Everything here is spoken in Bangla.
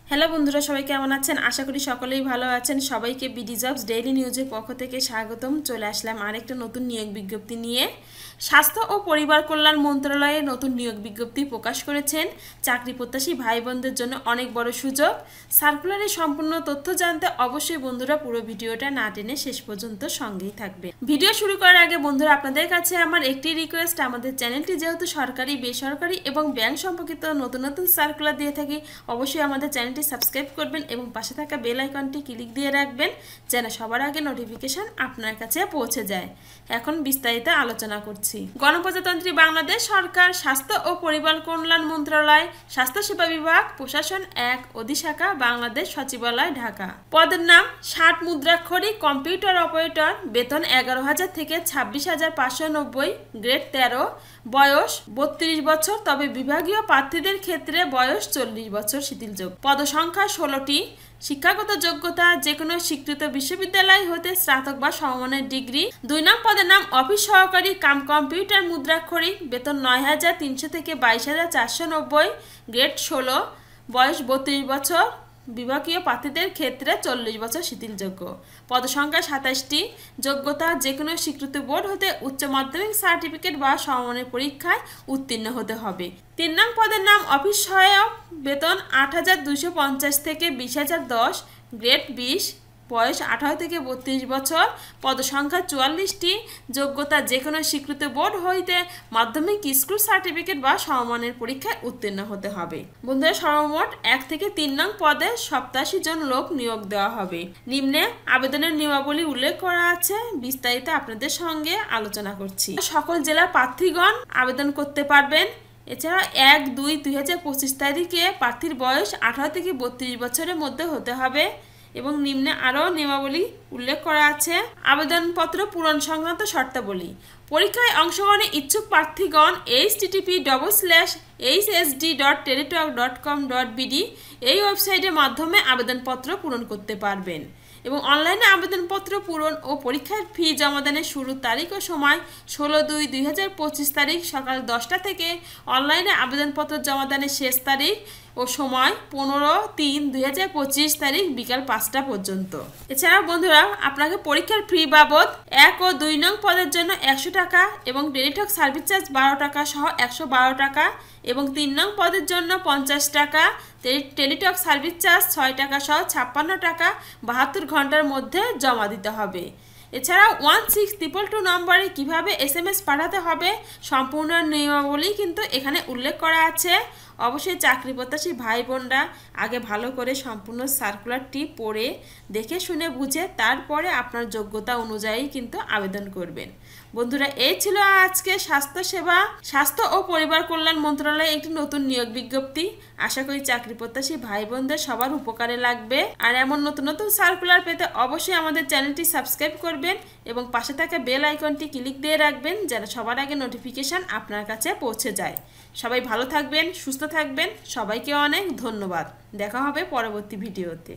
হ্যালো বন্ধুরা, সবাই কেমন আছেন? আশা করি সকলেই ভালো আছেন। সবাইকে বিডি জবস ডেইলি নিউজের পক্ষ থেকে স্বাগতম। চলে আসলাম আরেকটা নতুন নিয়োগ বিজ্ঞপ্তি নিয়ে। স্বাস্থ্য ও পরিবার কল্যাণ মন্ত্রণালয়ে নতুন নিয়োগ বিজ্ঞপ্তি প্রকাশ করেছেন। চাকরি প্রত্যাশী ভাই বোনদের জন্য অনেক বড় সুযোগ। সার্কুলারের সম্পূর্ণ তথ্য জানতে অবশ্যই বন্ধুরা পুরো ভিডিওটা না টেনে শেষ পর্যন্ত সঙ্গেই থাকবে। ভিডিও শুরু করার আগে বন্ধুরা আপনাদের কাছে আমার একটি রিকোয়েস্ট, আমাদের চ্যানেলটি যেহেতু সরকারি, বেসরকারি এবং ব্যাংক সম্পর্কিত নতুন নতুন সার্কুলার দিয়ে থাকি, অবশ্যই আমাদের চ্যানেলটি সাবস্ক্রাইব করবেন এবং পাশে থাকা বেল আইকনটি ক্লিক দিয়ে রাখবেন যেন সবার আগে নোটিফিকেশন আপনার কাছে পৌঁছে যায়। এখন বিস্তারিত আলোচনা করছি। গণপ্রজাতন্ত্রী বাংলাদেশ সরকার, স্বাস্থ্য ও পরিবার কল্যাণ মন্ত্রণালয়, স্বাস্থ্যসেবা বিভাগ, প্রশাসন 1 অধিশাখা, বাংলাদেশ সচিবালয়, ঢাকা। পদের নাম 60 মুদ্রাক্ষরিক কম্পিউটার অপারেটর, বেতন 11,000 থেকে 26,590, গ্রেড 13, বয়স 32 বছর, তবে বিভাগীয় প্রার্থীদের ক্ষেত্রে বয়স 40 বছর শিথিলযোগ্য। পদসংখ্যা 16টি। শিক্ষাগত যোগ্যতা যে কোনো স্বীকৃত বিশ্ববিদ্যালয় হতে স্নাতক বা সমমানের ডিগ্রি। 2 নং পদের নাম অফিস সহকারী কাম কম্পিউটার মুদ্রাক্ষরিক, বেতন 9,300 থেকে 22,490, গ্রেড 16, বয়স 32 বছর, বিভাগীয় প্রার্থীদের ক্ষেত্রে 40 বছর শিথিলযোগ্য। পদসংখ্যা 27টি। যোগ্যতা যে কোনো স্বীকৃত বোর্ড হতে উচ্চ মাধ্যমিক সার্টিফিকেট বা সমমানের পরীক্ষায় উত্তীর্ণ হতে হবে। 3 নং পদের নাম অফিস সহায়ক, বেতন 8,250 থেকে 20,010, গ্রেড 20, বয়স 18 থেকে 32 বছর, পদসংখ্যা 44টি। যোগ্যতা যে কোনো স্বীকৃত বোর্ড হইতে মাধ্যমিক স্কুল সার্টিফিকেট বা সমমানের পরীক্ষায় উত্তীর্ণ হতে হবে। বন্ধুরা, সর্বমোট 1 থেকে 3 নং পদে 87 জন লোক নিয়োগ দেওয়া হবে। নিম্নে আবেদনের নিয়মাবলী উল্লেখ করা আছে, বিস্তারিত আপনাদের সঙ্গে আলোচনা করছি। সকল জেলার প্রার্থীগণ আবেদন করতে পারবেন। এছাড়া 1-2-2025 তারিখে প্রার্থীর বয়স 18 থেকে 32 বছরের মধ্যে হতে হবে এবং নিম্নে আরও নিয়মাবলী উল্লেখ করা আছে। আবেদনপত্র পূরণ সংক্রান্ত শর্তাবলী। পরীক্ষায় অংশগ্রহণে ইচ্ছুক প্রার্থীগণ http://hsd.teletalk.com.bd এই ওয়েবসাইটের মাধ্যমে আবেদনপত্র পূরণ করতে পারবেন এবং অনলাইনে আবেদনপত্র পূরণ ও পরীক্ষার ফি জমাদানের শুরুর তারিখ ও সময় 16/2/2025 তারিখ সকাল 10টা থেকে অনলাইনে আবেদনপত্র জমাদানের শেষ তারিখ ও সময় 15/3/2025 তারিখ বিকাল 5টা পর্যন্ত। এছাড়াও বন্ধুরা, আপনাকে পরীক্ষার ফি বাবদ 1 ও 2 নং পদের জন্য 100 টাকা এবং টেলিটক সার্ভিস চার্জ 12 টাকা সহ 112 টাকা এবং 3 নং পদের জন্য 50 টাকা, টেলিটক সার্ভিস চার্জ 6 টাকা সহ 56 টাকা 72 ঘন্টার মধ্যে জমা দিতে হবে। এছাড়াও 1622 নম্বরে কিভাবে SMS পাঠাতে হবে সম্পূর্ণ নিয়মাবলী কিন্তু এখানে উল্লেখ করা আছে। অবশ্যই চাকরি প্রত্যাশী ভাই বোনরা আগে ভালো করে সম্পূর্ণ সার্কুলারটি পড়ে দেখে শুনে বুঝে তারপরে আপনার যোগ্যতা অনুযায়ী কিন্তু আবেদন করবেন। বন্ধুরা, এই ছিল আজকে স্বাস্থ্য ও পরিবার কল্যাণ মন্ত্রণালয়ে একটি নতুন নিয়োগ বিজ্ঞপ্তি। আশা করি চাকরি প্রত্যাশী ভাই বোনদের সবার উপকারে লাগবে। আর এমন নতুন নতুন সার্কুলার পেতে অবশ্যই আমাদের চ্যানেলটি সাবস্ক্রাইব করবেন এবং পাশে থাকা বেল আইকনটি ক্লিক দিয়ে রাখবেন যেন সবার আগে নোটিফিকেশন আপনার কাছে পৌঁছে যায়। সবাই ভালো থাকবেন, সুস্থ থাকবেন। সবাইকে অনেক ধন্যবাদ। দেখা হবে পরবর্তী ভিডিওতে।